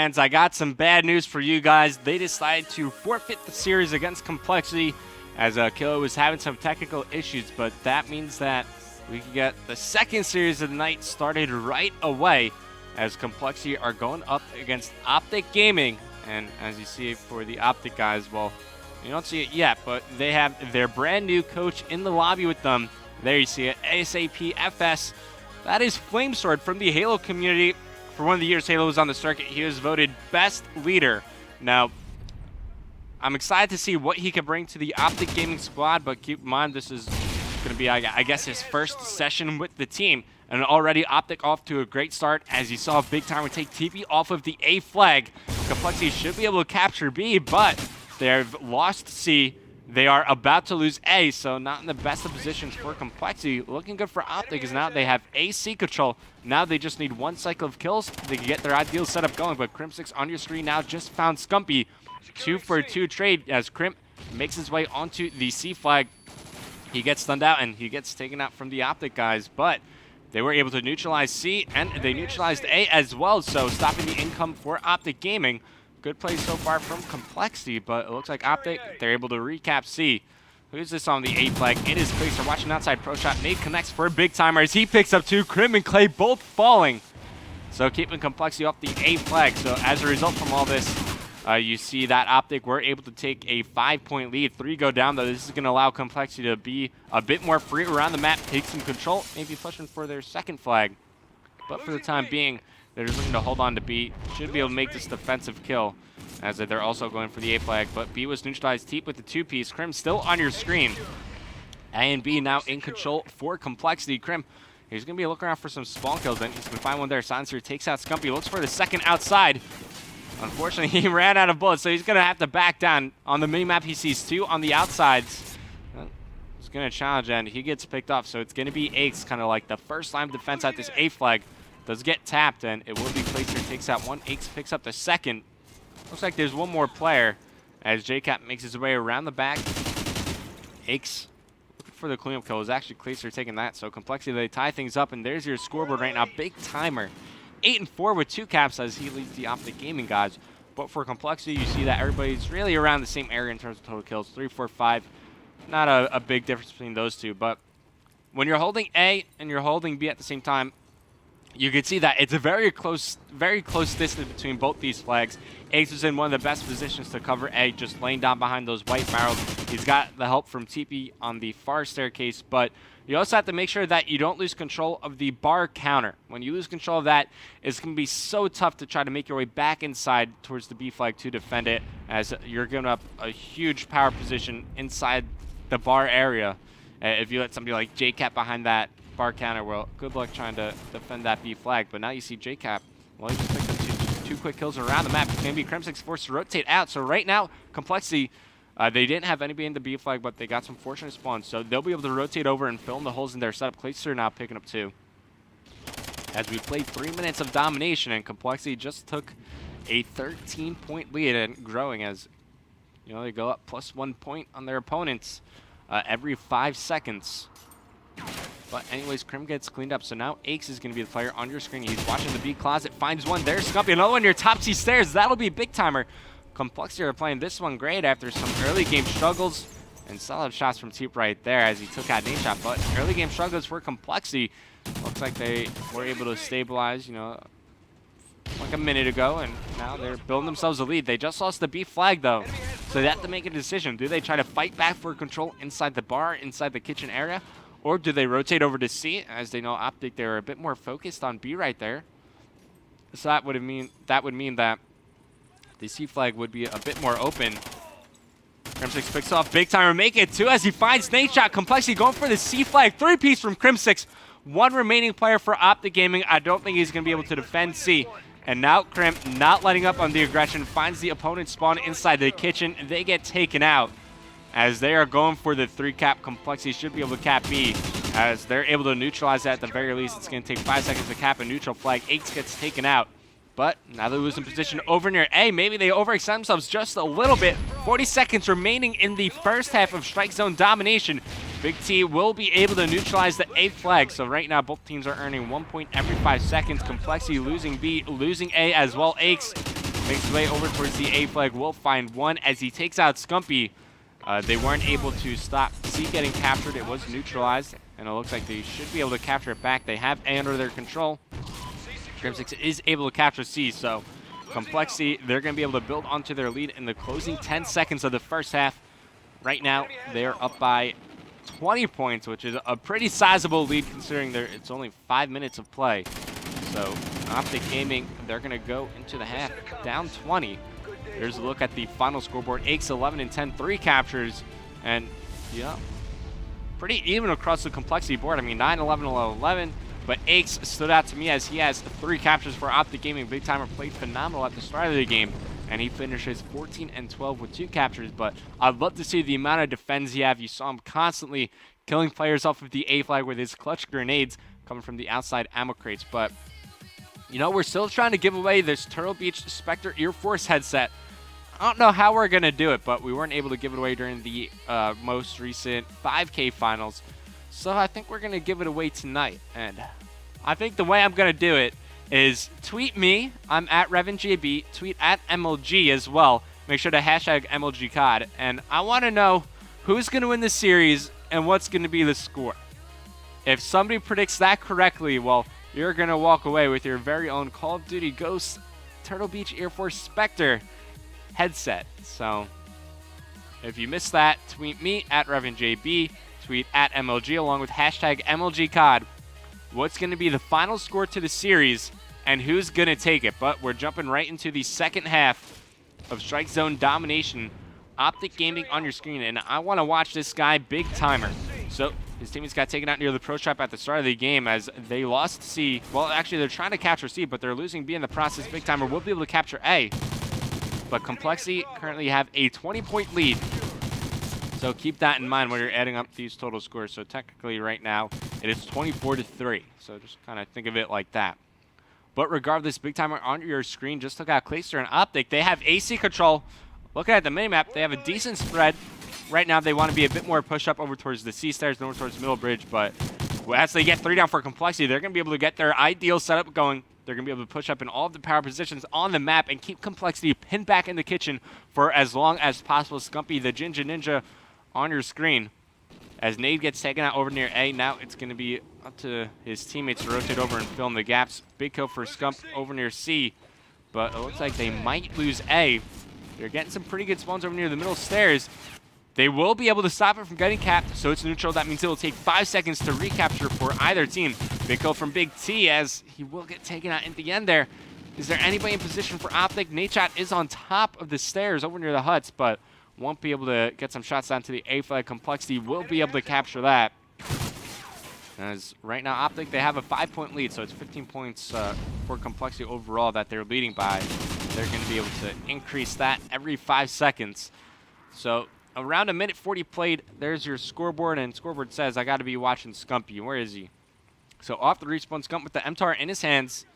And I got some bad news for you guys. They decided to forfeit the series against compLexity as Kilo was having some technical issues, but that means that we can get the second series of the night started right away as compLexity are going up against OpTic Gaming. And as you see for the OpTic guys, well, you don't see it yet, but they have their brand new coach in the lobby with them. There you see it, ASAP FS. That is Flamesword from the Halo community. For one of the years Halo was on the circuit, he was voted best leader. Now, I'm excited to see what he can bring to the OpTic Gaming squad, but keep in mind this is going to be, I guess, his first session with the team. And already OpTic off to a great start as you saw Big Timer take TP off of the A flag. compLexity should be able to capture B, but they've lost C. They are about to lose A, so not in the best of positions for compLexity. Looking good for OpTic is now they have AC control. Now they just need one cycle of kills. They can get their ideal setup going, but Crim6 on your screen now just found Scumpy. 2-for-2 trade as Crim makes his way onto the C flag. He gets stunned out and he gets taken out from the OpTic guys, but they were able to neutralize C and they neutralized A as well, so stopping the income for OpTic Gaming. Good play so far from compLexity, but it looks like OpTic, they're able to recap C. Who's this on the A flag? It is Clay. Watching outside pro shot. Nate connects for Big Timer as he picks up two. Crim and Clay both falling. So keeping compLexity off the A flag. So as a result from all this, you see that OpTic were able to take a 5-point lead. 3 go down, though. This is going to allow compLexity to be a bit more free around the map, take some control, maybe pushing for their second flag. But for the time being, they're just looking to hold on to B. Should be able to make this defensive kill as they're also going for the A flag. But B was neutralized. Teep with the 2-piece. Crim still on your screen. A and B now in control for compLexity. Crim, he's going to be looking around for some spawn kills. Then he's going to find one there. Silencer takes out Scumpy. Looks for the second outside. Unfortunately, he ran out of bullets, so he's going to have to back down. On the minimap, he sees 2 on the outsides. He's going to challenge, and he gets picked off. So it's going to be Aches, kind of like the first line of defense at this A flag. Does get tapped, and it will be Placer takes out one. Aches picks up the second. Looks like there's one more player as JCap makes his way around the back. Aches looking for the cleanup kill. It was actually Placer taking that. So compLexity, they tie things up, and there's your scoreboard right now. Big Timer. 8-4 with 2 caps as he leads the OpTic Gaming guys. But for compLexity, you see that everybody's really around the same area in terms of total kills. 3, 4, 5. Not a big difference between those two. But when you're holding A and you're holding B at the same time, you can see that it's a very close distance between both these flags. Ace is in one of the best positions to cover A, just laying down behind those white barrels. He's got the help from TP on the far staircase, but you also have to make sure that you don't lose control of the bar counter. When you lose control of that, it's going to be so tough to try to make your way back inside towards the B flag to defend it, as you're giving up a huge power position inside the bar area. If you let somebody like JCap behind that bar counter, well, good luck trying to defend that B flag. But now you see JCap, well, he just picked up two quick kills around the map. It's going to be Crim6 forced to rotate out. So right now, compLexity, they didn't have anybody in the B flag, but they got some fortunate spawns. So they'll be able to rotate over and fill in the holes in their setup. Clacer now picking up 2. As we played 3 minutes of domination, and compLexity just took a 13-point lead and growing as, you know, they go up +1 point on their opponents every 5 seconds. But anyways, Crim gets cleaned up. So now Aches is going to be the player on your screen. He's watching the B closet, finds one. There's Scumpy. Another one near top C stairs. That'll be Big Timer. compLexity are playing this one great after some early game struggles. And solid shots from Teep right there as he took out Nate shot. But early game struggles for compLexity. Looks like they were able to stabilize, you know, like a minute ago. And now they're building themselves a lead. They just lost the B flag, though. So they have to make a decision. Do they try to fight back for control inside the bar, inside the kitchen area? Or do they rotate over to C, as they know OpTic, they're a bit more focused on B right there. So that would mean that the C flag would be a bit more open. Crim6 picks off Big Timer, make it 2 as he finds Nate shot. compLexity going for the C flag. 3-piece from Crim6. 1 remaining player for OpTic Gaming. I don't think he's going to be able to defend C. And now Crim, not letting up on the aggression, finds the opponent's spawn inside the kitchen. They get taken out. As they are going for the 3 cap, compLexity should be able to cap B. As they're able to neutralize that at the very least. It's going to take 5 seconds to cap a neutral flag. Aches gets taken out. But now they lose in position over near A. Maybe they overextend themselves just a little bit. 40 seconds remaining in the first half of Strike Zone domination. Big T will be able to neutralize the A flag. So right now, both teams are earning 1 point every 5 seconds. compLexity losing B, losing A as well. Aches makes his way over towards the A flag, will find one as he takes out Scumpy. They weren't able to stop C getting captured. It was neutralized, and it looks like they should be able to capture it back. They have A under their control. Scrimsix is able to capture C, so compLexity, they're going to be able to build onto their lead in the closing 10 seconds of the first half. Right now, they're up by 20 points, which is a pretty sizable lead considering it's only 5 minutes of play. So OpTic Gaming, they're going to go into the half down 20. There's a look at the final scoreboard. Aches 11 and 10, 3 captures, and yeah, pretty even across the compLexity board. I mean, 9, 11, 11, but Aches stood out to me as he has 3 captures for OpTic Gaming. Big Timer played phenomenal at the start of the game, and he finishes 14 and 12 with 2 captures. But I'd love to see the amount of defense he have. You saw him constantly killing players off of the A flag with his clutch grenades coming from the outside ammo crates. But you know, we're still trying to give away this Turtle Beach Spectre Ear Force headset. I don't know how we're going to do it, but we weren't able to give it away during the most recent 5K finals. So I think we're going to give it away tonight. And I think the way I'm going to do it is tweet me. I'm at RevanJB. Tweet at MLG as well. Make sure to hashtag MLGCOD. And I want to know who's going to win the series and what's going to be the score. If somebody predicts that correctly, well, you're going to walk away with your very own Call of Duty Ghost Turtle Beach Air Force Spectre headset. So if you missed that, tweet me at RevanJB, tweet at MLG along with hashtag MLGCOD. What's going to be the final score to the series and who's going to take it? But we're jumping right into the second half of Strike Zone domination. OpTic Gaming on your screen, and I want to watch this guy, Big Timer. So his teammates got taken out near the pro shop at the start of the game as they lost C. Well, actually, they're trying to capture C, but they're losing B in the process. Big Timer will be able to capture A. But compLexity currently have a 20-point lead. So keep that in mind when you're adding up these total scores. So technically right now, it is 24-3. So just kind of think of it like that. But regardless, Big Timer on your screen, just look at Clayster and OpTic. They have AC control. Looking at the minimap, they have a decent spread. Right now, they want to be a bit more push-up over towards the C stairs, over towards Middle Bridge. But as they get 3 down for compLexity, they're going to be able to get their ideal setup going. They're going to be able to push up in all of the power positions on the map and keep compLexity pinned back in the kitchen for as long as possible. Scumpy, the Jinja Ninja, on your screen. As Nade gets taken out over near A, now it's going to be up to his teammates to rotate over and fill in the gaps. Big kill for Scump over near C, but it looks like they might lose A. They're getting some pretty good spawns over near the middle stairs. They will be able to stop it from getting capped, so it's neutral. That means it will take 5 seconds to recapture for either team. Big kill from Big T as he will get taken out at the end there. Is there anybody in position for OpTic? Nadeshot is on top of the stairs over near the huts, but won't be able to get some shots down to the A flag. compLexity will be able to capture that. As right now, OpTic, they have a 5-point lead, so it's 15 points for compLexity overall that they're leading by. They're going to be able to increase that every 5 seconds. So around 1:40 played, there's your scoreboard, and scoreboard says I got to be watching Scumpy. Where is he? So off the respawn, Scump with the MTAR in his hands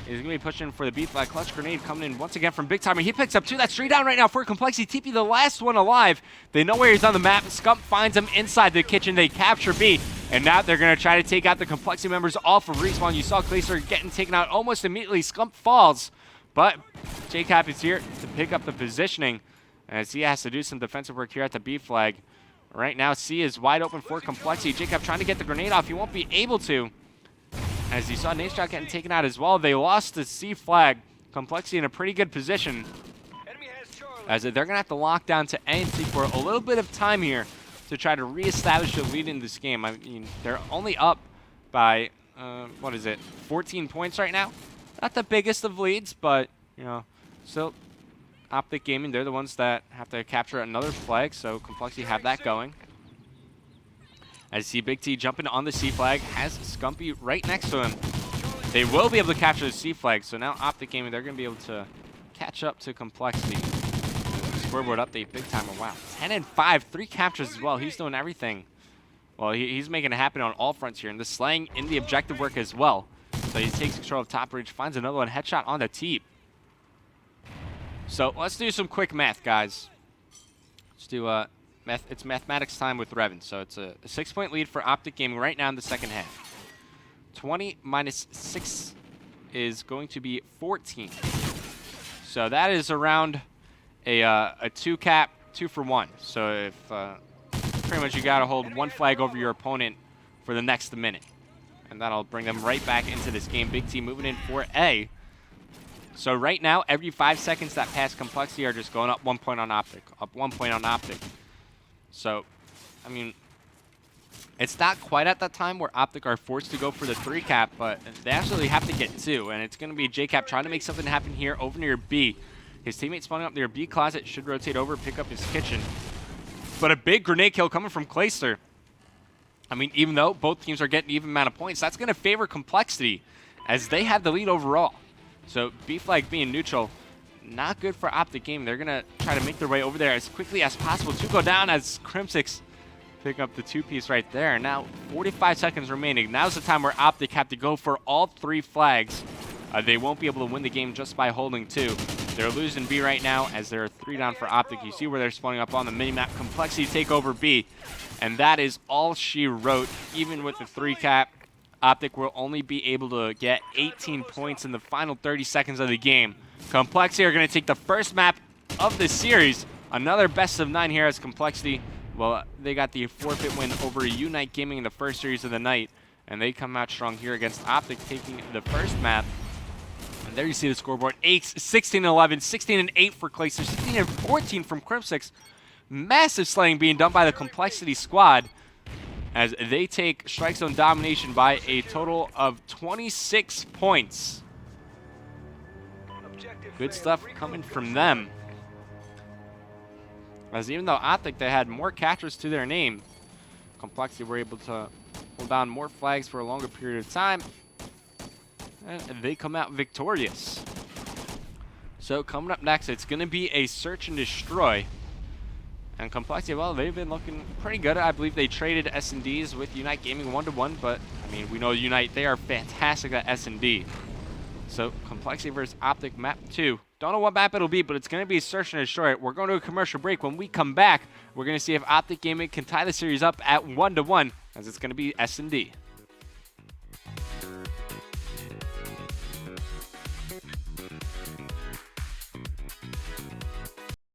is going to be pushing for the B flag. Clutch grenade coming in once again from Big Timer. He picks up 2. That's 3 down right now for compLexity. TP, the last one alive. They know where he's on the map. Scump finds him inside the kitchen. They capture B, and now they're going to try to take out the compLexity members off of respawn. You saw Clayster getting taken out almost immediately. Scump falls, but JCap is here to pick up the positioning as he has to do some defensive work here at the B flag. Right now, C is wide open for compLexity. JCap trying to get the grenade off. He won't be able to. As you saw, Nadeshot getting taken out as well. They lost the C flag. compLexity in a pretty good position, as they're going to have to lock down to A and C for a little bit of time here to try to reestablish a lead in this game. I mean, they're only up by, 14 points right now. Not the biggest of leads, but, you know, still OpTic Gaming, they're the ones that have to capture another flag, so compLexity have that going. As you see Big T jumping on the C flag, has Scumpy right next to him. They will be able to capture the C flag, so now OpTic Gaming, they're going to be able to catch up to compLexity. Scoreboard update, Big Timer, wow. 10 and 5, 3 captures as well. He's doing everything. Well, he's making it happen on all fronts here, and the slaying in the objective work as well. So he takes control of top bridge, finds another one, headshot on the teep. So let's do some quick math, guys. Let's do it's mathematics time with Revan. So it's a 6-point lead for OpTic Gaming right now in the second half. 20 minus 6 is going to be 14. So that is around a 2 cap, 2 for 1. So if pretty much you got to hold 1 flag over your opponent for the next minute. And that'll bring them right back into this game. Big T moving in for A. So right now, every 5 seconds that pass compLexity are just going up 1 point on OpTic, up 1 point on OpTic. So, I mean, it's not quite at that time where OpTic are forced to go for the 3 cap, but they actually have to get 2. And it's going to be J-Cap trying to make something happen here over near B. His teammate spawning up near B closet, should rotate over, pick up his kitchen. But a big grenade kill coming from Clayster. I mean, even though both teams are getting even amount of points, that's going to favor compLexity as they have the lead overall. So B flag being neutral, not good for OpTic game. They're going to try to make their way over there as quickly as possible to go down as Crimsix pick up the 2-piece right there. Now 45 seconds remaining. Now's the time where OpTic have to go for all 3 flags. They won't be able to win the game just by holding 2. They're losing B right now as they're 3 down for OpTic. You see where they're spawning up on the minimap. compLexity take over B. And that is all she wrote. Even with the 3 cap, OpTic will only be able to get 18 points in the final 30 seconds of the game. compLexity are going to take the first map of the series. Another best of 9 here as compLexity. Well, they got the forfeit win over Unite Gaming in the first series of the night. And they come out strong here against OpTic, taking the first map. And there you see the scoreboard. 16-11, 16-8 for Clayster, 16-14 from Crimsix. Massive slaying being done by the compLexity squad as they take strike zone domination by a total of 26 points. Good stuff coming from them. As even though OpTic, they had more catchers to their name, compLexity were able to hold down more flags for a longer period of time. And they come out victorious. So coming up next, it's going to be a search and destroy. And compLexity, well, they've been looking pretty good. I believe they traded S&Ds with Unite Gaming 1-to-1, but, I mean, we know Unite, they are fantastic at S&D. So, compLexity versus OpTic map 2. Don't know what map it'll be, but it's going to be search and destroy. We're going to a commercial break. When we come back, we're going to see if OpTic Gaming can tie the series up at 1-to-1, as it's going to be S&D.